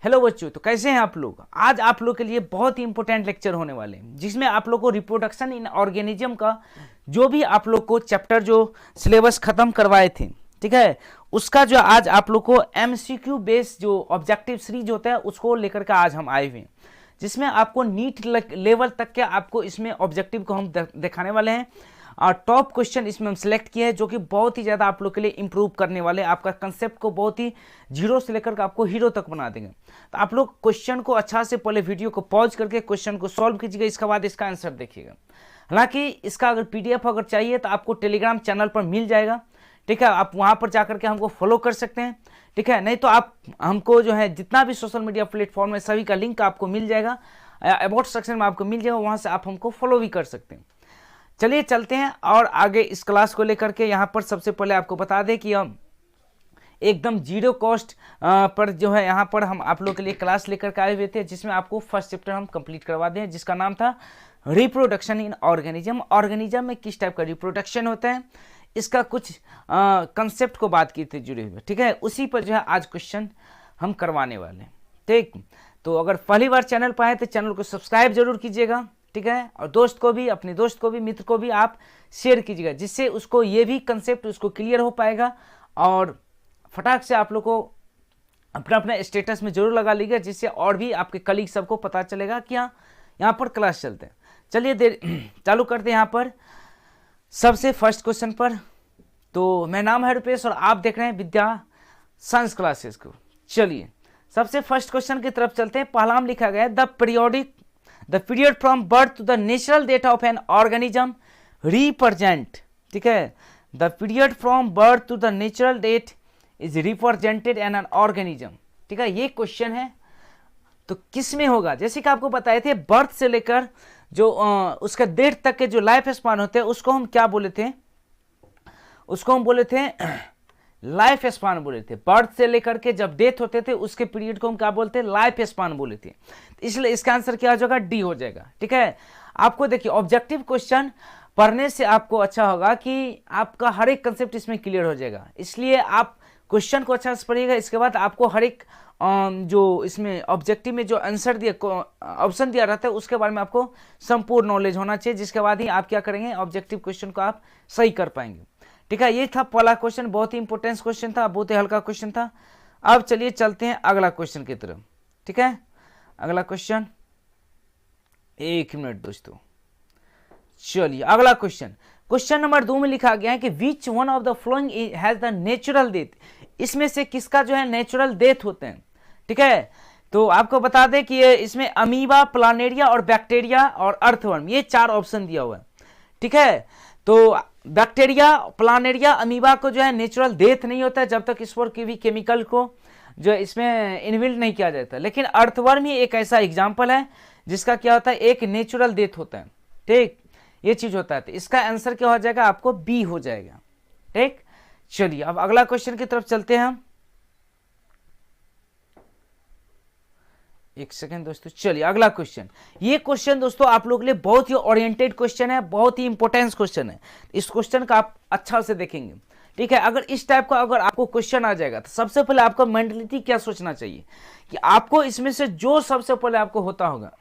Hello बच्चों, तो कैसे हैं आप लोग। आज आप लोग के लिए बहुत ही इंपॉर्टेंट लेक्चर होने वाले हैं जिसमें आप लोग को रिप्रोडक्शन इन ऑर्गेनिज्म का जो भी आप लोग को चैप्टर जो सिलेबस खत्म करवाए थे, ठीक है, उसका जो आज आप लोग को एमसीक्यू बेस्ड जो ऑब्जेक्टिव सीरीज होता है उसको लेकर के आज हम आए हुए हैं, जिसमें आपको नीट लेवल तक के आपको इसमें ऑब्जेक्टिव को हम दिखाने वाले हैं। और टॉप क्वेश्चन इसमें हम सेलेक्ट किए हैं जो कि बहुत ही ज़्यादा आप लोग के लिए इंप्रूव करने वाले हैं, आपका कंसेप्ट को बहुत ही जीरो से लेकर के आपको हीरो तक बना देंगे। तो आप लोग क्वेश्चन को अच्छा से पहले वीडियो को पॉज करके क्वेश्चन को सॉल्व कीजिएगा, इसके बाद इसका आंसर देखिएगा। हालांकि इसका अगर पीडीएफ अगर चाहिए तो आपको टेलीग्राम चैनल पर मिल जाएगा, ठीक है, आप वहाँ पर जाकर के हमको फॉलो कर सकते हैं, ठीक है। नहीं तो आप हमको जो है जितना भी सोशल मीडिया प्लेटफॉर्म है सभी का लिंक आपको मिल जाएगा, अबाउट सेक्शन में आपको मिल जाएगा, वहाँ से आप हमको फॉलो भी कर सकते हैं। चलिए चलते हैं और आगे इस क्लास को लेकर के। यहाँ पर सबसे पहले आपको बता दें कि हम एकदम जीरो कॉस्ट पर जो है यहाँ पर हम आप लोग के लिए क्लास लेकर के आए हुए थे, जिसमें आपको फर्स्ट चैप्टर हम कंप्लीट करवा दें, जिसका नाम था रिप्रोडक्शन इन ऑर्गेनिज्म। ऑर्गेनिज्म में किस टाइप का रिप्रोडक्शन होता है, इसका कुछ कंसेप्ट को बात की थी जुड़े हुए, ठीक है। उसी पर जो है आज क्वेश्चन हम करवाने वाले हैं, ठीक। तो अगर पहली बार चैनल पर आए तो चैनल को सब्सक्राइब जरूर कीजिएगा, ठीक है, और दोस्त को भी, अपने दोस्त को भी, मित्र को भी आप शेयर कीजिएगा, जिससे उसको ये भी कंसेप्ट उसको क्लियर हो पाएगा और फटाक से आप लोग को अपना अपना स्टेटस में जरूर लगा लीजिएगा, जिससे और भी आपके कलीग सबको पता चलेगा कि हाँ यहाँ पर क्लास चलते हैं। चलिए देर चालू करते हैं यहाँ पर सबसे फर्स्ट क्वेश्चन पर। तो मैं नाम है रुपेश और आप देख रहे हैं विद्या साइंस क्लासेस को। चलिए सबसे फर्स्ट क्वेश्चन की तरफ चलते हैं। पहला में लिखा गया है the period from birth to the natural death of an organism represent, ठीक है, the period from birth to the natural death is represented an an organism, ठीक है। ये क्वेश्चन है तो किस में होगा, जैसे कि आपको बताए थे बर्थ से लेकर जो उसका डेथ तक के जो लाइफ स्पान होते हैं उसको हम क्या बोले थे, उसको हम बोले थे लाइफ स्पान बोले थे। बर्थ से लेकर के जब डेथ होते थे उसके पीरियड को हम क्या बोलते हैं, लाइफ स्पान बोले थे। इसलिए इसका आंसर क्या हो जाएगा, डी हो जाएगा, ठीक है। आपको देखिए ऑब्जेक्टिव क्वेश्चन पढ़ने से आपको अच्छा होगा कि आपका हर एक कंसेप्ट इसमें क्लियर हो जाएगा, इसलिए आप क्वेश्चन को अच्छा से पढ़िएगा। इसके बाद आपको हर एक जो इसमें ऑब्जेक्टिव में जो आंसर दिया ऑप्शन दिया रहता है उसके बारे में आपको संपूर्ण नॉलेज होना चाहिए, जिसके बाद ही आप क्या करेंगे, ऑब्जेक्टिव क्वेश्चन को आप सही कर पाएंगे, ठीक है। ये था पहला क्वेश्चन, बहुत ही इंपॉर्टेंट क्वेश्चन था, बहुत ही हल्का क्वेश्चन था। अब चलिए चलते हैं अगला क्वेश्चन की तरफ, ठीक है। अगला क्वेश्चन, एक मिनट दोस्तों, चलिए अगला क्वेश्चन, क्वेश्चन नंबर 2 में लिखा गया है कि which one of the flowing has the natural death, इसमें से किसका जो है नेचुरल डेथ होते हैं, ठीक है। तो आपको बता दें कि ये इसमें अमीबा, प्लानेरिया और बैक्टीरिया और अर्थवर्म, ये 4 ऑप्शन दिया हुआ है, ठीक है। तो बैक्टीरिया, प्लानेरिया, अमीबा को जो है नेचुरल डेथ नहीं होता है जब तक इस पर की भी केमिकल को जो इसमें इनबिल्ट नहीं किया जाता, लेकिन अर्थवर्म ही एक ऐसा एग्जाम्पल है जिसका क्या होता है, एक नेचुरल डेथ होता है, ठीक, ये चीज होता है। तो इसका आंसर क्या हो जाएगा, आपको बी हो जाएगा, ठीक। चलिए अब अगला क्वेश्चन की तरफ चलते हैं हम, एक सेकेंड दोस्तों। चलिए अगला क्वेश्चन, ये क्वेश्चन दोस्तों आप लोग के लिए बहुत ही ओरिएंटेड क्वेश्चन है, बहुत ही इंपॉर्टेंट क्वेश्चन है। इस क्वेश्चन का आप अच्छा से देखेंगे, ठीक है। अगर इस टाइप का अगर आपको क्वेश्चन आ जाएगा तो सबसे पहले आपका मेंटलिटी क्या सोचना चाहिए कि आपको इसमें से जो सबसे पहले आपको होता होगा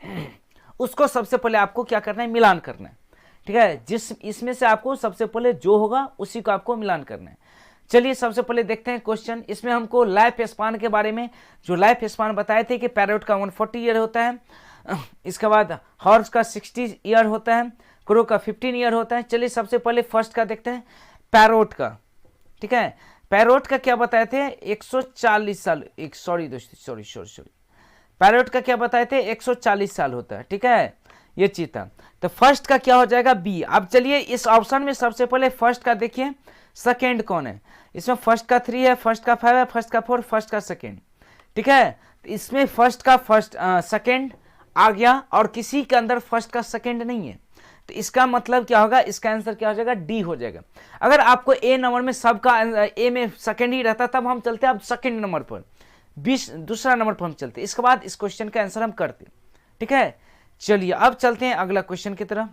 उसको सबसे पहले आपको क्या करना है, मिलान करना है, ठीक है। जिस इसमें से आपको सबसे पहले जो होगा उसी को आपको मिलान करना है। चलिए सबसे पहले देखते हैं क्वेश्चन। इसमें हमको लाइफ स्पान के बारे में जो लाइफ स्पान बताए थे कि पैरोट का 140 ईयर होता है, इसके बाद हॉर्स का 60 ईयर होता है, क्रो का 15 ईयर होता है। चलिए सबसे पहले फर्स्ट का देखते हैं, पैरोट का, ठीक है। पैरोट का क्या बताए थे, 140 साल, एक सॉरी दोस्तों, सॉरी पैरोट का क्या बताए थे, 140 साल होता है, ठीक है, ये चीज था। तो फर्स्ट का क्या हो जाएगा, बी। अब चलिए इस ऑप्शन में सबसे पहले फर्स्ट का देखिए सेकेंड कौन है, इसमें फर्स्ट का 3 है, फर्स्ट का 5 है, फर्स्ट का 4, फर्स्ट का सेकेंड, ठीक है। तो इसमें फर्स्ट का सेकेंड आ गया और किसी के अंदर फर्स्ट का सेकेंड नहीं है, तो इसका मतलब क्या होगा, इसका आंसर क्या हो जाएगा, डी हो जाएगा। अगर आपको ए नंबर में सबका ए में सेकेंड ही रहता तब हम चलते, अब सेकेंड नंबर पर, 20 दूसरा नंबर पर हम चलते, इसके बाद इस क्वेश्चन का आंसर हम करते, ठीक है। चलिए अब चलते हैं अगला क्वेश्चन की तरफ।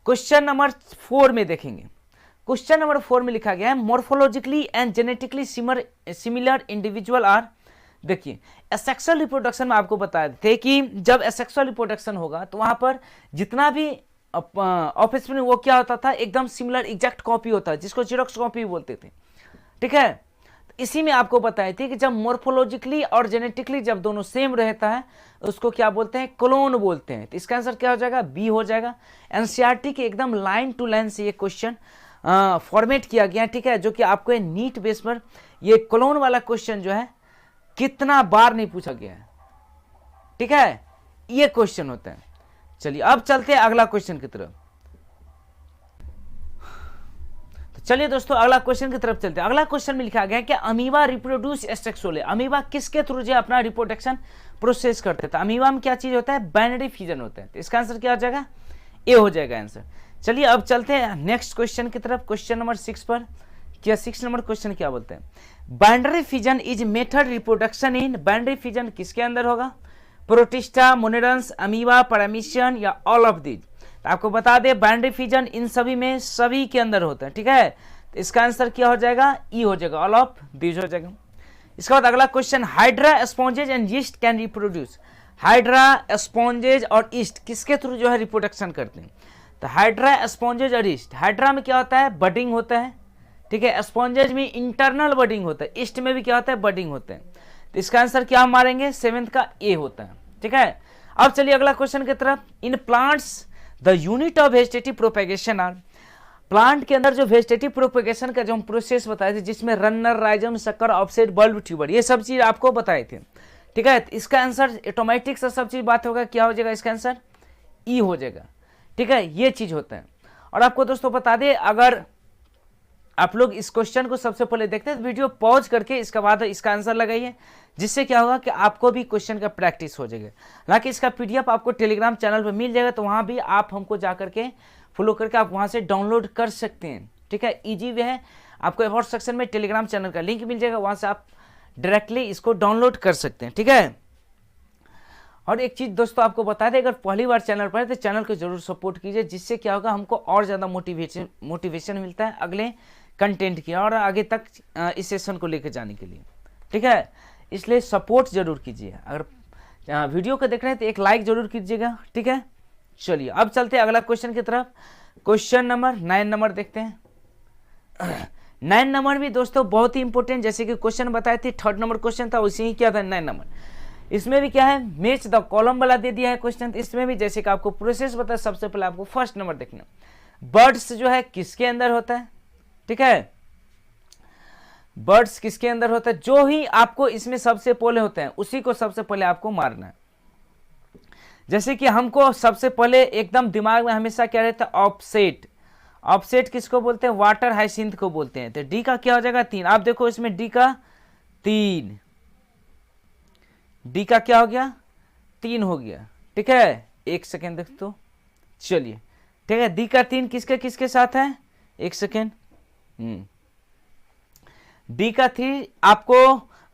क्वेश्चन नंबर 4 में देखेंगे, क्वेश्चन नंबर 4 में लिखा गया है morphologically and genetically similar individual are देखिए एसेक्सुअल रिप्रोडक्शन में आपको बताए थे कि जब एसेक्सुअल रिप्रोडक्शन होगा तो वहां पर जितना भी ऑफिस में वो क्या होता था, एकदम सिमिलर एग्जैक्ट कॉपी होता है, जिसको जीरोक्स कॉपी बोलते थे। ठीक है, तो इसी में आपको बताई थी कि जब मोर्फोलॉजिकली और जेनेटिकली जब दोनों सेम रहता है उसको क्या बोलते हैं, क्लोन बोलते हैं। तो इसका आंसर क्या हो जाएगा, बी हो जाएगा। एनसीईआरटी के एकदम लाइन टू लाइन से ये क्वेश्चन फॉर्मेट किया गया, ठीक है, जो कि आपको नीट बेस पर ये क्लोन वाला क्वेश्चन जो है कितना बार नहीं पूछा गया है। ठीक है, ये क्वेश्चन होता है। चलिए अब चलते हैं अगला क्वेश्चन की तरफ। तो चलिए दोस्तों अगला क्वेश्चन की तरफ चलते हैं। अगला क्वेश्चन में लिखा गया है कि अमीबा रिप्रोड्यूस एसेक्सुअली। अमीबा किसके थ्रू जो अपना रिप्रोडक्शन प्रोसेस करते हैं? तो अमीबा में क्या चीज होता है, बाइनरी फ्यूजन होता है। तो इसका आंसर क्या हो जाएगा, ए हो जाएगा आंसर। चलिए अब चलते हैं नेक्स्ट क्वेश्चन की तरफ, क्वेश्चन नंबर 6 पर। क्या 6 नंबर क्वेश्चन क्या बोलते हैं, binary fusion is method reproduction in. Binary fusion किसके अंदर होगा, प्रोटिस्टा, मोनेरंस, अमीबा, पैरामीशियन या ऑल ऑफ दीज। तो आपको बता दें बाइनरी फ्यूजन इन सभी में सभी के अंदर होता है। ठीक है, तो इसका आंसर क्या हो जाएगा, ई हो जाएगा, ऑल ऑफ दीज हो जाएगा। इसके बाद अगला question, hydra, sponges and yeast can reproduce. Hydra, sponges और ईस्ट किसके थ्रू जो है रिप्रोडक्शन करते हैं? तो हाइड्रा, स्पॉन्जेज और ईस्ट। हाइड्रा में क्या होता है, बडिंग होता है। ठीक है, स्पॉन्जेज में इंटरनल बडिंग होता है, ईस्ट में भी क्या होता है, बडिंग होता है। तो इसका आंसर क्या हम मारेंगे, 7th का ए होता है। ठीक है, अब चलिए अगला क्वेश्चन की तरफ। In plants the unit of vegetative propagation are. Plant के अंदर जो वेजिटेटिव प्रोपेगेशन का जो हम प्रोसेस बताए थे, जिसमें रनर, राइजम, शक्कर, ऑफसेट, बल्ब, ट्यूबर, ये सब चीज आपको बताए थे। ठीक है, तो इसका आंसर ऑटोमेटिक से सब चीज बात होगा, क्या हो जाएगा इसका आंसर, ई हो जाएगा। ठीक है, ये चीज होता है। और आपको दोस्तों बता दें, अगर आप लोग इस क्वेश्चन को सबसे पहले देखते हैं तो वीडियो पॉज करके इसके बाद इसका आंसर लगाइए, जिससे क्या होगा कि आपको भी क्वेश्चन का प्रैक्टिस हो जाएगा। हालांकि इसका पीडीएफ आपको टेलीग्राम चैनल पर मिल जाएगा, तो वहां भी आप हमको जा करके फॉलो करके आप वहां से डाउनलोड कर सकते हैं। ठीक है, इजी वे है। आपको अबाउट सेक्शन में टेलीग्राम चैनल का लिंक मिल जाएगा, वहां से आप डायरेक्टली इसको डाउनलोड कर सकते हैं। ठीक है, और एक चीज दोस्तों आपको बता दें, अगर पहली बार चैनल पर है तो चैनल को जरूर सपोर्ट कीजिए, जिससे क्या होगा हमको और ज्यादा मोटिवेशन मिलता है अगले कंटेंट की और आगे तक इस सेशन को लेकर जाने के लिए। ठीक है, इसलिए सपोर्ट जरूर कीजिए। अगर वीडियो को देख रहे हैं तो एक लाइक जरूर कीजिएगा। ठीक है, चलिए अब चलते हैं अगला क्वेश्चन की तरफ। क्वेश्चन नंबर 9 नंबर देखते हैं। 9 नंबर भी दोस्तों बहुत ही इंपॉर्टेंट, जैसे कि क्वेश्चन बताए थे 3rd नंबर क्वेश्चन था, उसी ही क्या था 9 नंबर। इसमें भी क्या है, मैच द कॉलम वाला दे दिया है क्वेश्चन। इसमें भी जैसे कि आपको प्रोसेस बताया, सबसे पहले आपको 1st नंबर देखना, बर्ड्स जो है किसके अंदर होता है। ठीक है, बर्ड्स किसके अंदर होता है, जो ही आपको इसमें सबसे पहले होते हैं उसी को सबसे पहले आपको मारना है। जैसे कि हमको सबसे पहले एकदम दिमाग में हमेशा क्या रहता है, ऑफसेट। ऑफसेट किसको बोलते हैं, वाटर हाइसिंथ को बोलते हैं। तो डी का क्या हो जाएगा, 3। आप देखो इसमें डी का 3, डी का क्या हो गया, 3 हो गया। ठीक है, एक सेकेंड देख तो, चलिए ठीक है, डी का 3 किसके किसके साथ है, एक सेकेंड, डी का 3 आपको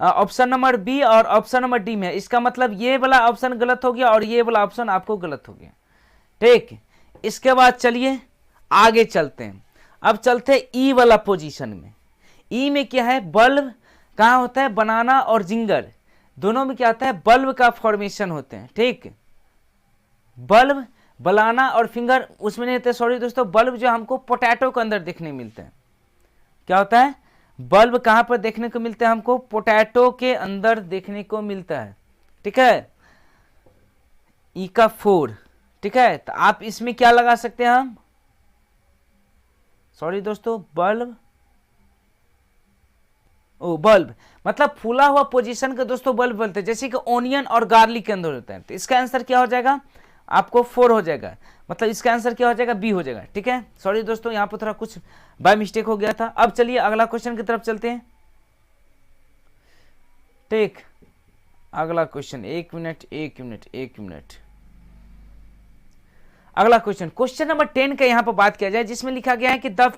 ऑप्शन नंबर बी और ऑप्शन नंबर डी में। इसका मतलब ये वाला ऑप्शन गलत हो गया और ये वाला ऑप्शन आपको गलत हो गया। ठीक, इसके बाद चलिए आगे चलते हैं। अब चलते हैं ई वाला पोजीशन में। ई में क्या है, बल्ब कहाँ होता है, बनाना और जिंगर दोनों में क्या होता है, बल्ब का फॉर्मेशन होते हैं। ठीक, बल्ब, बनाना और फिंगर उसमें नहीं होते, सॉरी दोस्तों, बल्ब जो हमको पोटैटो के अंदर देखने मिलते हैं। क्या होता है, बल्ब कहां पर देखने को मिलते हैं, हमको पोटैटो के अंदर देखने को मिलता है। ठीक है, ई का 4। ठीक है, तो आप इसमें क्या लगा सकते हैं हम, सॉरी दोस्तों, बल्ब, ओ बल्ब मतलब फूला हुआ पोजीशन के दोस्तों बल्ब बोलते हैं, जैसे कि ओनियन और गार्लिक के अंदर होता है। तो इसका आंसर क्या हो जाएगा, आपको 4 हो जाएगा, मतलब इसका आंसर क्या हो जाएगा, बी हो जाएगा। ठीक है, सॉरी दोस्तों यहाँ पर थोड़ा कुछ बाय मिस्टेक हो गया था। अब चलिए अगला क्वेश्चन की तरफ चलते हैं। ठीक, अगला क्वेश्चन, एक मिनट, अगला क्वेश्चन, क्वेश्चन नंबर 10 का यहाँ पर बात किया जाए, जिसमें लिखा गया है कि the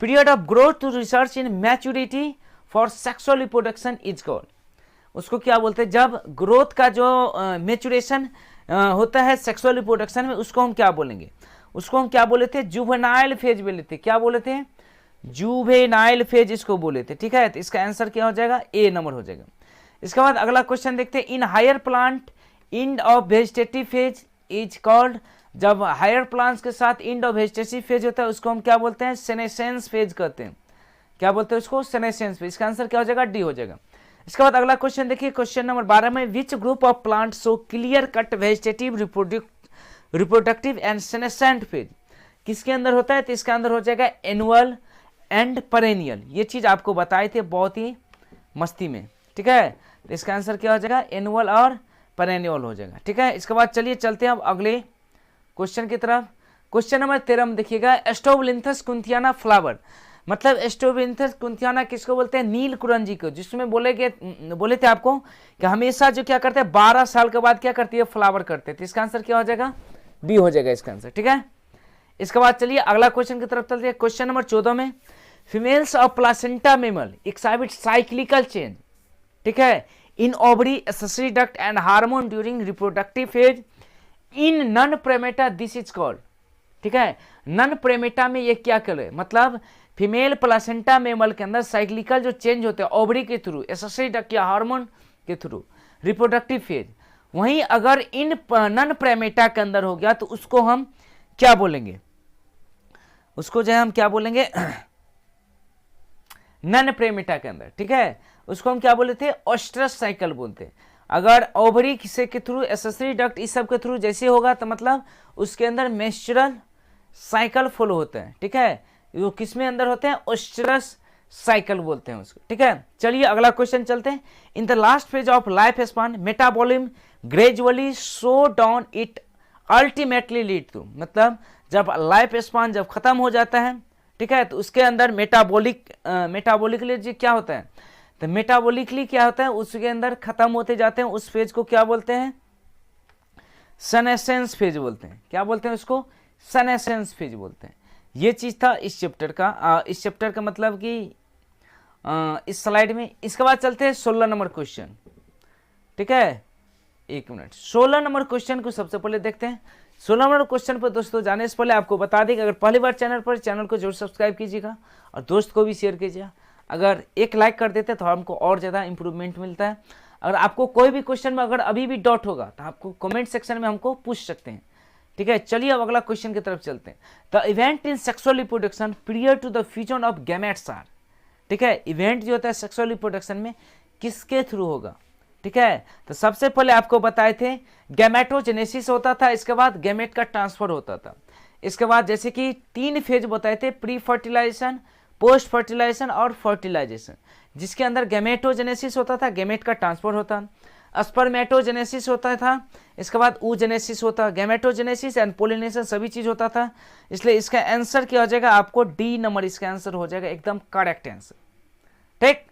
period of growth to research in maturity for sexual reproduction is called. उसको क्या बोलते हैं, जब ग्रोथ का जो मैच्योरेशन होता है सेक्सुअल रिप्रोडक्शन में, उसको हम क्या बोलेंगे, उसको हम क्या बोले थे, जुवेनाइल फेज बोले थे। क्या बोले थे, जुवेनाइल फेज इसको बोले थे। ठीक है, तो इसका आंसर क्या हो जाएगा, ए नंबर हो जाएगा। इसके बाद अगला क्वेश्चन देखते हैं, in higher plant end of vegetative phase is called, जब हायर प्लांट्स के साथ एंड ऑफ वेजिटेटिव फेज होता है उसको हम क्या बोलते हैं, सेनेसेंस फेज कहते हैं। क्या बोलते हैं उसको, सेनेसेंस फेज। इसका आंसर क्या हो जाएगा, डी हो जाएगा। इसके बाद अगला क्वेश्चन देखिए, क्वेश्चन नंबर 12 में, which group of plant show clear cut vegetative reproductive and senescent phase, किसके अंदर होता है, तो इसका अंदर हो जाएगा एनुअल एंड पेरेनियल। ये चीज आपको बताए थे बहुत ही मस्ती में, ठीक है। तो इसका आंसर क्या हो जाएगा, एनुअल और पेरेनियल हो जाएगा, ठीक है। इसके बाद चलिए चलते हैं अब अगले क्वेश्चन की तरफ। क्वेश्चन नंबर 13 में देखिएगा, एस्टोबलिंथस कुंथियाना फ्लावर, मतलब एस्टोबलिंथस कुंथियाना किसको बोलते हैं, नील कुरंजी को, जिसमें बोले थे आपको कि हमेशा जो क्या करते हैं 12 साल के बाद क्या करती है, फ्लावर करते हैं। तो इसका आंसर क्या हो जाएगा, बी हो जाएगा इसका आंसर, ठीक है। इसके बाद चलिए अगला क्वेश्चन की तरफ चलते हैं। क्वेश्चन नंबर 14 में, females of placenta mammal exhibit cyclical change, ठीक है, in ovary accessory duct and hormone during reproductive phase in non primate this is called, ठीक है। नन प्रेमेटा में ये क्या करे, मतलब फीमेल प्लासेंटा मेमल के अंदर साइक्लिकल जो चेंज होते हैं ओवरी के थ्रू, एक्सेसरी डक्ट या हार्मोन के थ्रू, रिप्रोडक्टिव फेज, वहीं अगर इन नन प्रेमेटा के अंदर हो गया तो उसको हम क्या बोलेंगे, उसको जो है हम क्या बोलेंगे नन प्रेमेटा के अंदर, ठीक है, उसको हम क्या बोले थे, ओस्ट्रस साइकिल बोलते हैं। अगर ओवरी किसे के थ्रू, एक्सेसरी डक्ट इस सब के थ्रू जैसे होगा तो मतलब उसके अंदर मेंस्ट्रुअल साइकिल फॉलो होते हैं, ठीक है। वो किस में अंदर होते हैं, ओस्ट्रस साइकिल बोलते हैं उसको, ठीक है। चलिए अगला क्वेश्चन चलते हैं। In the last phase of life span metabolism gradually so down it ultimately lead to, मतलब जब लाइफ स्पान जब खत्म हो जाता है, ठीक है, तो उसके अंदर मेटाबॉलिकली क्या होता है, तो मेटाबॉलिकली क्या होता है, उसके अंदर खत्म होते जाते हैं, उस फेज को क्या बोलते हैं, सेनेसेंस फेज बोलते हैं। क्या बोलते हैं उसको, सेनेसेंस फेज बोलते हैं। ये चीज था इस चैप्टर का। इस चैप्टर का मतलब कि इस स्लाइड में। इसके बाद चलते हैं 16 नंबर क्वेश्चन, ठीक है, एक मिनट। 16 नंबर क्वेश्चन को सबसे पहले देखते हैं। 16 नंबर क्वेश्चन पर दोस्तों जाने से पहले आपको बता दें कि अगर पहली बार चैनल को जरूर सब्सक्राइब कीजिएगा और दोस्त को भी शेयर कीजिएगा। अगर एक लाइक कर देते तो हमको और ज़्यादा इंप्रूवमेंट मिलता है। अगर आपको कोई भी क्वेश्चन में अगर अभी भी डाउट होगा तो आपको कमेंट सेक्शन में हमको पूछ सकते हैं, ठीक है। चलिए अब अगला क्वेश्चन की तरफ चलते हैं। The event in sexual reproduction prior to the fusion of gametes are, ठीक है, इवेंट जो होता है सेक्सुअल रिप्रोडक्शन में किसके थ्रू होगा, ठीक है। तो सबसे पहले आपको बताए थे गैमेटोजेनेसिस होता था, इसके बाद गैमेट का ट्रांसफर होता था। इसके बाद जैसे कि 3 फेज बताए थे, प्री फर्टिलाइजेशन, पोस्ट फर्टिलाइजेशन और फर्टिलाइजेशन, जिसके अंदर गैमेटोजेनेसिस होता था, गैमेट का ट्रांसफर होता, स्पर्मेटोजेनेसिस होता था, इसके बाद oogenesis होता, गैमेटोजेनेसिस एंड पोलिनेशन सभी चीज होता था। इसलिए इसका आंसर क्या हो जाएगा, आपको डी नंबर इसका आंसर हो जाएगा, एकदम करेक्ट आंसर, ठीक।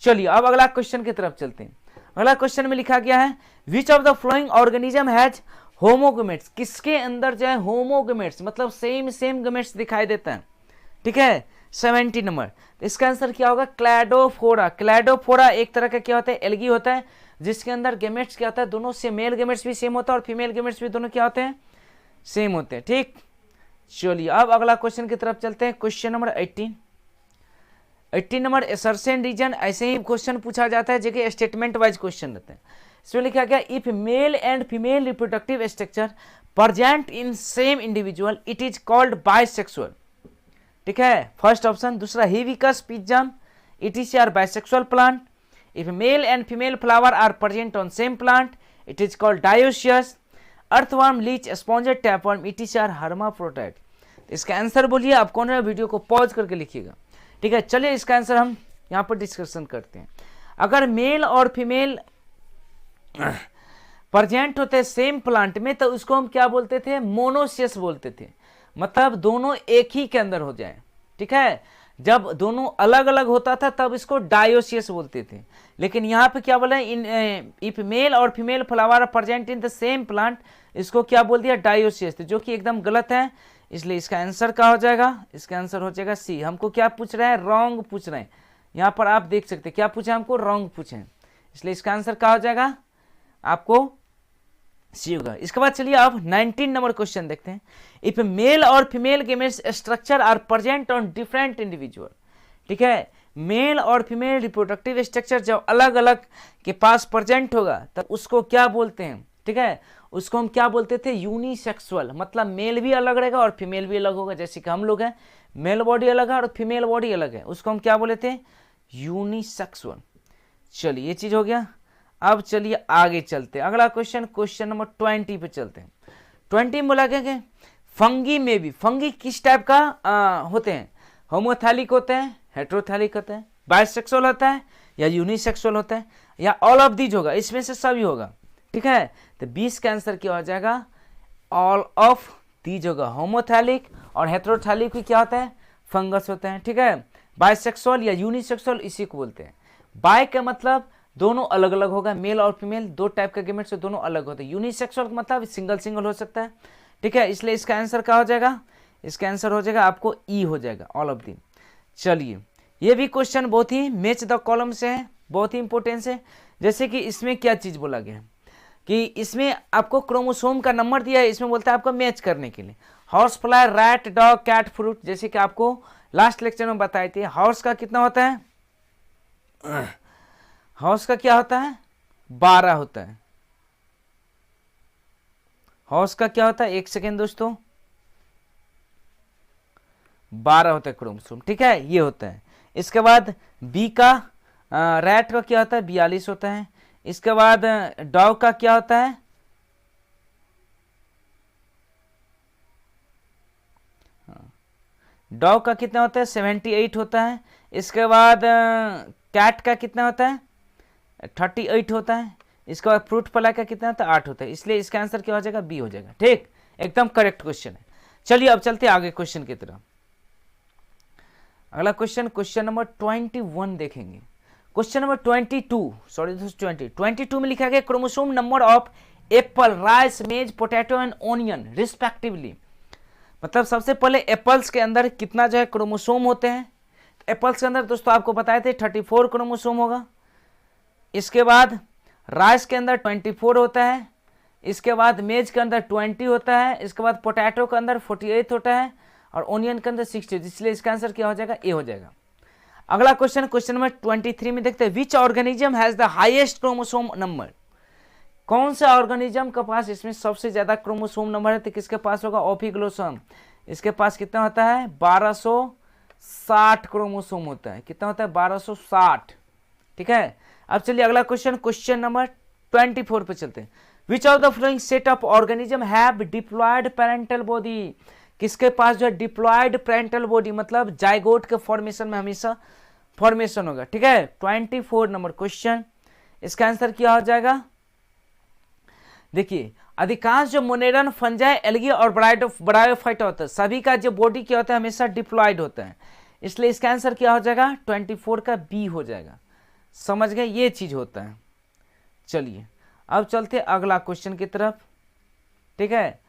चलिए अब अगला क्वेश्चन की तरफ चलते हैं। अगला क्वेश्चन में लिखा गया है, which of the following organism has homogametes, किसके अंदर जो है होमोगेमेट्स मतलब सेम गमेट्स दिखाई देता है, ठीक है। 70 नंबर, इसका आंसर क्या होगा, क्लैडोफोरा। क्लैडोफोरा एक तरह का क्या होता है, एल्गी होता है, जिसके अंदर गेमेट्स क्या होता है, दोनों से मेल गेमेट्स भी सेम होता है और फीमेल गेमेट्स भी दोनों क्या होते हैं, सेम होते हैं, ठीक। चलिए अब अगला क्वेश्चन की तरफ चलते हैं। Question number 18 number assertion reason, ऐसे ही क्वेश्चन पूछा जाता है जो कि स्टेटमेंट वाइज क्वेश्चन रहते हैं। इसमें लिखा गया, if male and female reproductive structure present in same individual it is called bisexual, ठीक है, फर्स्ट ऑप्शन। दूसरा, hibiscus pisum it is are bisexual plant. If male and female flower are present on same plant it is called dioecious. Earthworm, leech, sponge, tapeworm it is are hermaphrodite. इसका answer बोलिए, आप कौन है, video को pause करके लिखिएगा, ठीक है। चलिए इसका आंसर हम यहाँ पर डिस्कशन करते हैं। अगर मेल और फीमेल प्रेजेंट होते सेम प्लांट में तो उसको हम क्या बोलते थे, मोनोसियस बोलते थे, मतलब दोनों एक ही के अंदर हो जाए, ठीक है। जब दोनों अलग अलग होता था तब इसको डायोसियस बोलते थे, लेकिन यहाँ पे क्या बोला, इन इफ मेल और female flower present in the same plant, इसको क्या बोल दिया, डायोसियस, जो कि एकदम गलत है। इसलिए इसका आंसर क्या हो जाएगा, इसका आंसर हो जाएगा सी। हमको क्या पूछ रहे हैं, रॉन्ग पूछ रहे हैं। यहाँ पर आप देख सकते हैं क्या पूछे, हमको रॉन्ग पूछे, इसलिए इसका आंसर क्या हो जाएगा, आपको सी होगा। इसके बाद चलिए आप 19 नंबर क्वेश्चन देखते हैं। इफ मेल और female gametes structure are present on different individual, ठीक है, मेल और फीमेल रिप्रोडक्टिव स्ट्रक्चर जब अलग अलग के पास प्रेजेंट होगा तब उसको क्या बोलते हैं, ठीक है, उसको हम क्या बोलते थे, यूनिसेक्सुअल। मतलब मेल भी अलग रहेगा और फीमेल भी अलग होगा। जैसे कि हम लोग हैं, मेल बॉडी अलग है और फीमेल बॉडी अलग है, उसको हम क्या बोले थे, यूनिसेक्सुअल। चलिए ये चीज हो गया। अब चलिए आगे चलते हैं, अगला क्वेश्चन, क्वेश्चन नंबर 20 पे चलते हैं। 20 में बोला क्या, फंगी में भी, फंगी किस टाइप का होते हैं, होमोथैलिक होते हैं, हेट्रोथैलिक होते हैं, बाइसेक्सुअल होता है या यूनिसेक्सुअल होता है या ऑल ऑफ दीज होगा, इसमें से सभी होगा, ठीक है। तो 20 का आंसर क्या हो जाएगा, ऑल ऑफ दीज होगा। होमोथैलिक और हेट्रोथैलिक भी क्या होता है, फंगस होते हैं, ठीक है। बाइसेक्सुअल या यूनिसेक्सुअल इसी को बोलते हैं। बाय का मतलब दोनों अलग अलग होगा, मेल और फीमेल दो टाइप के गेमेट से दोनों अलग होते हैं। यूनिसेक्सुअल का मतलब सिंगल सिंगल हो सकता है, ठीक है। इसलिए इसका आंसर क्या हो जाएगा, इसका आंसर हो जाएगा आपको ई हो जाएगा, ऑल ऑफ दी। चलिए ये भी क्वेश्चन बहुत ही मैच द कॉलम से है, बहुत ही इंपॉर्टेंस है। जैसे कि इसमें क्या चीज बोला गया है कि इसमें आपको क्रोमोसोम का नंबर दिया है, इसमें बोलता है आपको मैच करने के लिए। Horse fly, rat, dog, cat, fruit, जैसे कि आपको लास्ट लेक्चर में बताए थे। हॉर्स का कितना होता है, हॉर्स का क्या होता है, 12 होता है। हॉर्स का क्या होता है, एक सेकेंड दोस्तों, 12 होता है क्रोमोसोम, ठीक है, ये होता है। इसके बाद बी का, रैट का क्या होता है, 42 होता है। इसके बाद डॉग का क्या होता है, डॉग का कितना होता है, 78 होता है। इसके बाद कैट का कितना होता है, 38 होता है। इसके बाद फ्रूट फ्लाई का कितना होता है, 8 होता है। इसलिए इसका आंसर क्या हो जाएगा, बी हो जाएगा, ठीक, एकदम करेक्ट क्वेश्चन है। चलिए अब चलते हैं आगे क्वेश्चन की तरफ। अगला क्वेश्चन, क्वेश्चन नंबर 21 देखेंगे। क्वेश्चन नंबर 22, सॉरी दोस्तों 22 में लिखा गया chromosome number of Apple, rice, मेज, पोटैटो एंड ओनियन रिस्पेक्टिवली। मतलब सबसे पहले एप्पल्स के अंदर कितना जो है क्रोमोसोम होते हैं। एप्पल्स के अंदर दोस्तों आपको बताए थे 34 क्रोमोसोम होगा। इसके बाद राइस के अंदर 24 होता है। इसके बाद मेज के अंदर 20 होता है। इसके बाद पोटैटो के अंदर 48 होता है और ओनियन के अंदर 60। इसलिए इसका आंसर क्या हो जाएगा, ए हो जाएगा। अगला क्वेश्चन, क्वेश्चन नंबर 23 में देखते हैं, which organism has the highest chromosome number. कौन सा ऑर्गेनिज्म के पास इसमें सबसे ज्यादा क्रोमोसोम नंबर है, तो किसके पास होगा, ओफिग्लोसम। इसके पास कितना होता है, 1260 क्रोमोसोम होता है। कितना होता है, 1260, ठीक है। अब चलिए अगला क्वेश्चन, क्वेश्चन नंबर 24 पे चलते हैं। Which of the following set of organism have diploid parental body. किसके पास जो है डिप्लॉयड पेरेंटल बॉडी, मतलब जाइगोट के फॉर्मेशन में हमेशा फॉर्मेशन होगा, ठीक है। 24 नंबर क्वेश्चन, इसका आंसर क्या हो जाएगा, देखिए अधिकांश जो मोनेरन, फंजाई, एल्गी और ब्रायोफाइटा होता है, सभी का जो बॉडी क्या होता है, हमेशा डिप्लॉयड होता है। इसलिए इसका आंसर क्या हो जाएगा, 24 का बी हो जाएगा। समझ गए, ये चीज होता है। चलिए अब चलते अगला क्वेश्चन की तरफ, ठीक है।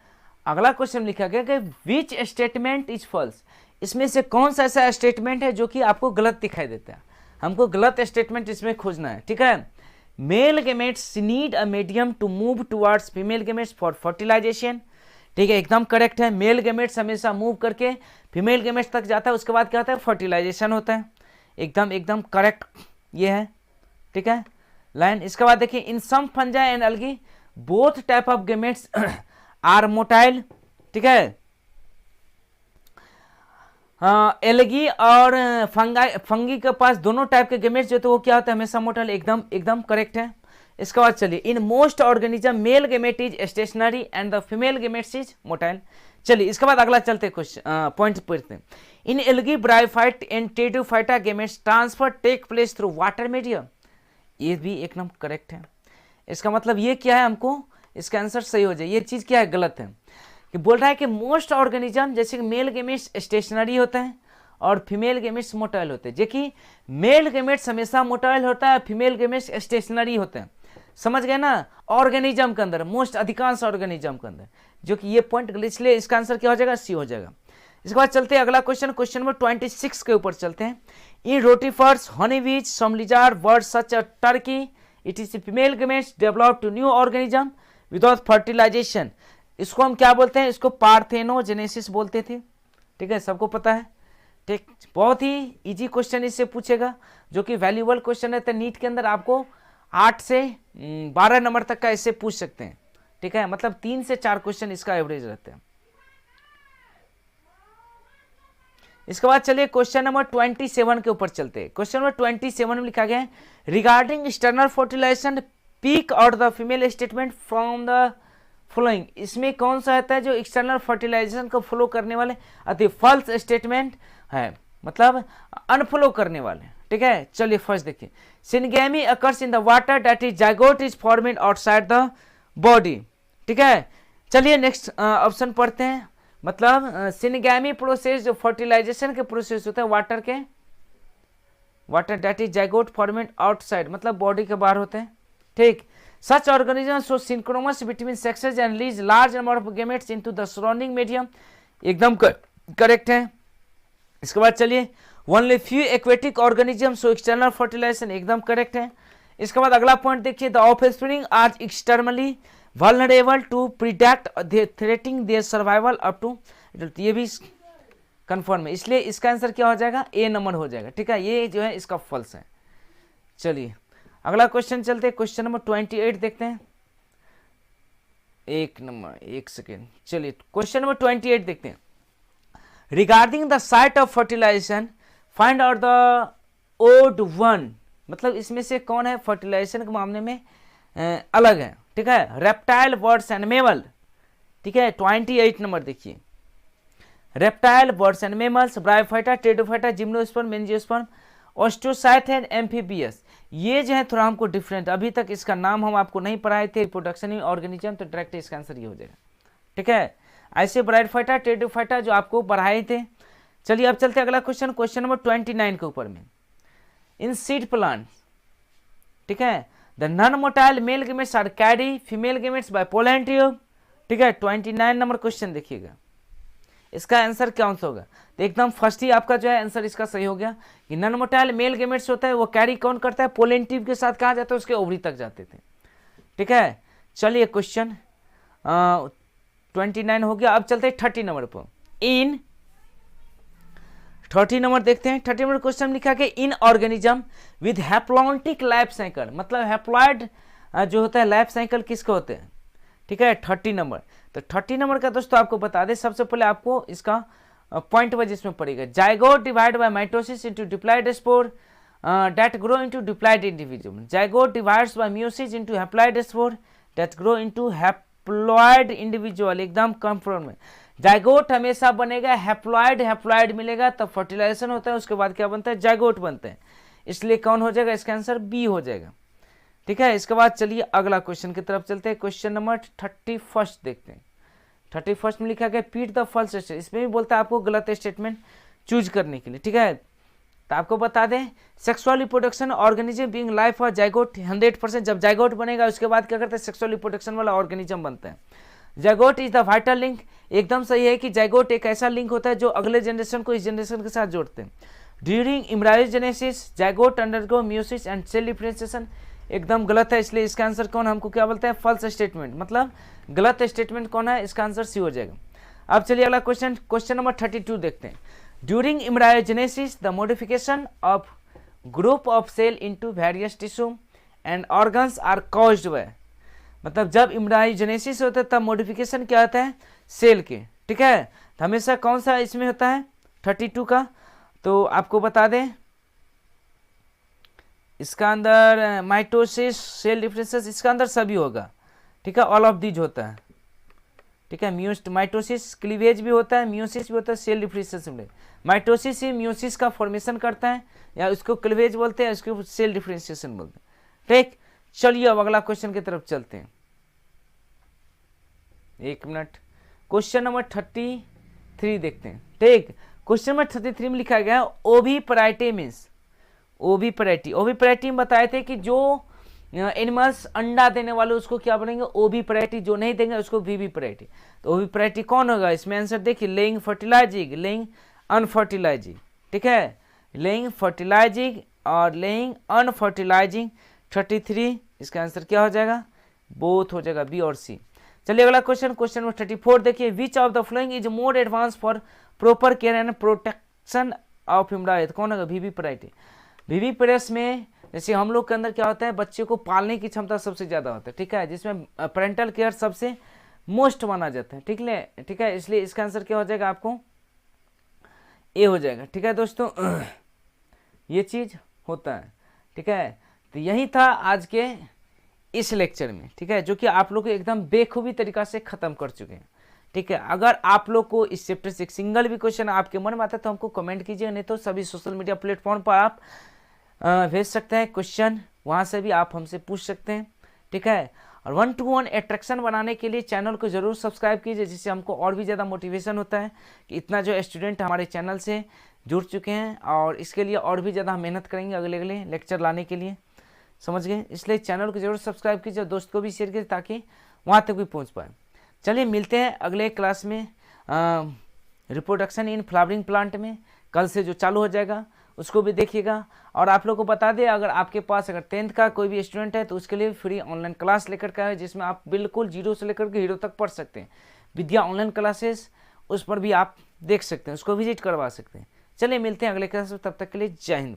अगला क्वेश्चन लिखा गया कि विच स्टेटमेंट इज फॉल्स। इसमें से कौन सा ऐसा स्टेटमेंट है जो कि आपको गलत दिखाई देता है। हमको गलत स्टेटमेंट इसमें खोजना है, ठीक है। Male gametes need a medium to move towards female gametes for fertilization, ठीक है, एकदम करेक्ट है। मेल गेमेट्स हमेशा मूव करके फीमेल गेमेट्स तक जाता है, उसके बाद क्या होता है, फर्टिलाइजेशन होता है। एकदम करेक्ट ये है, ठीक है लाइन। इसके बाद देखिए, in some fungi and algae both type of gametes are motile, ठीक है। एल्गी और फंगी के पास दोनों टाइप के गेमेट्स जो तो वो क्या होता है, हमेशा मोटाइल, एकदम करेक्ट है। इसके बाद चलिए, in most organism male gamete is stationary and the female gametes is motile. चलिए इसके बाद अगला चलते क्वेश्चन पॉइंट पढ़ते हैं। In algae, bryophyte and pteridophyta gametes transfer take place through water medium, ये भी एकदम करेक्ट है। इसका मतलब ये क्या है, हमको इसका आंसर सही हो जाए। ये चीज क्या है, गलत है, कि बोल रहा है कि मोस्ट ऑर्गेनिज्म जैसे कि मेल गेमेट्स स्टेशनरी होते हैं और फीमेल गेमेट्स मोटाइल होते हैं। जो कि मेल गेमेट्स हमेशा मोटाइल होता है, फीमेल गेमेट्स स्टेशनरी होते हैं। समझ गए ना, ऑर्गेनिज्म के अंदर, मोस्ट अधिकांश ऑर्गेनिज्म के अंदर, जो कि ये पॉइंट, इसलिए इसका आंसर क्या हो जाएगा, सी हो जाएगा। इसके बाद चलते हैं अगला क्वेश्चन, क्वेश्चन नंबर 26 के ऊपर चलते हैं। In rotifers, honeybees, some lizard, birds such a turkey, it is female gametes develop to new organism without fertilization. इसको हम क्या बोलते हैं, इसको पार्थेनोजेनेसिस बोलते थे, ठीक है, सबको पता है, ठीक, बहुत ही इजी क्वेश्चन इससे पूछेगा, जो कि वैल्यूएबल क्वेश्चन है। तो नीट के अंदर आपको 8 से 12 नंबर तक का इससे पूछ सकते हैं, ठीक है, मतलब 3 से 4 क्वेश्चन इसका एवरेज रहता है। इसके बाद चलिए क्वेश्चन नंबर 27 के ऊपर चलते हैं। क्वेश्चन नंबर 27 में लिखा गया है रिगार्डिंग एक्सटर्नल फर्टिलाइजेशन पीक और the female statement from the following. इसमें कौन सा आता है जो एक्सटर्नल फर्टिलाइजेशन को फॉलो करने वाले अति फॉल्स स्टेटमेंट है, मतलब अनफॉलो करने वाले, ठीक है। चलिए फर्स्ट देखिए, syngamy occurs in the water that is zygote is formed outside the body, ठीक है। चलिए नेक्स्ट ऑप्शन पढ़ते हैं, मतलब सिनगेमी प्रोसेस जो फर्टिलाइजेशन के प्रोसेस होते हैं वाटर के, water that is zygote formed outside मतलब बॉडी के बाहर होते हैं, ठीक। Such organism so synchronous between sexes and release large number of gametes into the surrounding medium, एकदम करेक्ट है। इसके बाद चलिए only few aquatic organism so external fertilization, एकदम करेक्ट है। इसके बाद अगला पॉइंट देखिए, the offspring are externally vulnerable to predict threatening their survival up to, ये भी कंफर्म है, इसलिए इसका आंसर क्या हो जाएगा, ए नंबर हो जाएगा, ठीक है। ये जो है इसका फॉल्स है। चलिए अगला क्वेश्चन चलते हैं, क्वेश्चन नंबर 28 देखते हैं। एक सेकेंड, चलिए क्वेश्चन नंबर 28 देखते हैं। Regarding the site of fertilization find out the odd one, मतलब इसमें से कौन है फर्टिलाइजेशन के मामले में अलग है, ठीक है। रेप्टाइल, बर्ड्स एंड मेमल, ठीक है। 28 नंबर देखिए, reptile, birds and mammals, bryophyta, pteridophyta, gymnosperm, angiosperm, osteocyte and amphibious. ये जो है थोड़ा हमको डिफरेंट, अभी तक इसका नाम हम आपको नहीं पढ़ाए थे, रिप्रोडक्शन ऑर्गेनिज्म, तो डायरेक्ट इसका आंसर ये हो जाएगा, ठीक है। ऐसे ब्रायोफाइटा, टेरिडोफाइटा जो आपको पढ़ाए थे। चलिए अब चलते हैं अगला क्वेश्चन, क्वेश्चन नंबर 29 के ऊपर में। इन सीड प्लांट, ठीक है, the non motile male gametes are carry female gametes by pollen tube, ठीक है। 29 नंबर क्वेश्चन देखिएगा, इसका आंसर क्या सा होगा, तो एकदम फर्स्ट ही आपका जो है आंसर इसका सही हो गया कि नॉन मोटाइल मेल गेमेट्स होता है वो कैरी कौन करता है, पोलन ट्यूब के साथ कहाँ जाता है, उसके ओवरी तक जाते थे, ठीक है। चलिए क्वेश्चन 29 हो गया। अब चलते हैं 30 नंबर पर। इन 30 नंबर देखते हैं, 30 नंबर क्वेश्चन लिखा है इन organism with haplontic life cycle, मतलब हैप्लॉइड जो होता है लाइफ साइकिल किसके होते हैं, ठीक है। 30 नंबर, तो 30 नंबर का दोस्तों आपको बता दें, सबसे पहले आपको इसका पॉइंट वाइज इसमें पड़ेगा। Zygote divide by mitosis into diploid spore that grow into diploid individual, zygote divides bye meiosis into haploid spore that grow into haploid individual, एकदम कंफर्म है। जाइगोट हमेशा बनेगा हैप्लॉइड, हैप्लॉइड मिलेगा तब फर्टिलाइजेशन होता है, उसके बाद क्या बनता है, जाइगोट बनते हैं, इसलिए कौन हो जाएगा, इसका आंसर बी हो जाएगा, ठीक है। इसके बाद चलिए अगला क्वेश्चन की तरफ चलते हैं, क्वेश्चन नंबर 31 देखते हैं। 31 में लिखा गया पीट द फॉल्स स्टेटमेंट, इसमें भी बोलता है आपको गलत स्टेटमेंट चूज करने के लिए, ठीक है। तो आपको बता दें sexual reproduction organism being life और जाइगोट 100%, जब जाइगोट बनेगा उसके बाद क्या करते हैं, सेक्सुअल रिप्रोडक्शन वाला ऑर्गेनिज्म बनता है। Zygote is the vital link, एकदम सही है कि जाइगोट एक ऐसा लिंक होता है जो अगले जनरेशन को इस जनरेशन के साथ जोड़ते हैं। During embryogenesis zygote undergo meiosis and cell differentiation, एकदम गलत है, इसलिए इसका आंसर कौन, हमको क्या बोलते हैं, फॉल्स स्टेटमेंट, मतलब गलत स्टेटमेंट कौन है, इसका आंसर सी हो जाएगा। अब चलिए अगला क्वेश्चन, क्वेश्चन नंबर 32 देखते हैं। During embryogenesis the modification of group of cell into various tissue and organs are caused by, मतलब जब इम्ब्रायोजेनेसिस होता है तब मॉडिफिकेशन क्या होता है, सेल के, ठीक है। तो हमेशा कौन सा इसमें होता है 32 का, तो आपको बता दें इसका अंदर माइटोसिस, सेल डिफरेंसेस, इसका अंदर सभी होगा, ठीक है, ऑल ऑफ दीज होता है, ठीक है। माइटोसिस क्लीवेज भी होता है, म्यूसिस भी होता है, सेल डिफरेंशिएशन में माइटोसिस ही म्यूसिस का फॉर्मेशन करता है, या उसको क्लीवेज बोलते हैं, उसको सेल डिफरेंशिएशन बोलते हैं, ठीक। चलिए अब अगला क्वेश्चन की तरफ चलते हैं, एक मिनट, क्वेश्चन नंबर 33 देखते हैं, ठीक। क्वेश्चन नंबर 33 में लिखा गया ओवी पैराइटी मीन्स, ओवी पैराइटी में बताए थे कि जो एनिमल्स अंडा देने वाले उसको क्या बोलेंगे, ओवी पैराइटी, जो नहीं देंगे उसको वीवी पैराइटी। तो ओवी पैराइटी कौन होगा, इसमें आंसर देखिए, लेइंग फर्टिलाइजिंग, लेइंग अनफर्टिलाइजिंग, ठीक है, लेइंग फर्टिलाइजिंग और लेइंग अनफर्टिलाइजिंग। 33 इसका आंसर क्या हो जाएगा, बोथ हो जाएगा, बी और सी। चलिए अगला क्वेश्चन, क्वेश्चन नंबर 34 देखिए, which of the following is more advance for proper care and protection of हिमरायत कौन होगा, वीवी पराइटे। वीवी प्रेस में जैसे हम लोग के अंदर क्या होता है, बच्चे को पालने की क्षमता सबसे ज़्यादा होता है, ठीक है, जिसमें पेरेंटल केयर सबसे मोस्ट माना जाता है, ठीक है, इसलिए इसका आंसर क्या हो जाएगा आपको ए हो जाएगा, ठीक है दोस्तों। ये चीज़ होता है, ठीक है। तो यही था आज के इस लेक्चर में, ठीक है, जो कि आप लोग को एकदम बेखूबी तरीका से ख़त्म कर चुके हैं, ठीक है। अगर आप लोग को इस चैप्टर से एक सिंगल भी क्वेश्चन आपके मन में आता है तो हमको कमेंट कीजिए, नहीं तो सभी सोशल मीडिया प्लेटफॉर्म पर आप भेज सकते हैं क्वेश्चन, वहाँ से भी आप हमसे पूछ सकते हैं, ठीक है। और 1-to-1 अट्रैक्शन बनाने के लिए चैनल को ज़रूर सब्सक्राइब कीजिए, जिससे हमको और भी ज़्यादा मोटिवेशन होता है कि इतना जो स्टूडेंट हमारे चैनल से जुड़ चुके हैं, और इसके लिए और भी ज़्यादा मेहनत करेंगे अगले अगले लेक्चर लाने के लिए, समझ गए। इसलिए चैनल को जरूर सब्सक्राइब कीजिए, दोस्त को भी शेयर कीजिए ताकि वहाँ तक भी पहुँच पाए। चलिए मिलते हैं अगले क्लास में रिप्रोडक्शन इन फ्लावरिंग प्लांट में, कल से जो चालू हो जाएगा उसको भी देखिएगा। और आप लोग को बता दें, अगर आपके पास अगर 10th का कोई भी स्टूडेंट है तो उसके लिए फ्री ऑनलाइन क्लास लेकर का है, जिसमें आप बिल्कुल 0 से लेकर के हीरो तक पढ़ सकते हैं। विद्या ऑनलाइन क्लासेस, उस पर भी आप देख सकते हैं, उसको विजिट करवा सकते हैं। चलिए मिलते हैं अगले क्लास में, तब तक के लिए जय हिंद।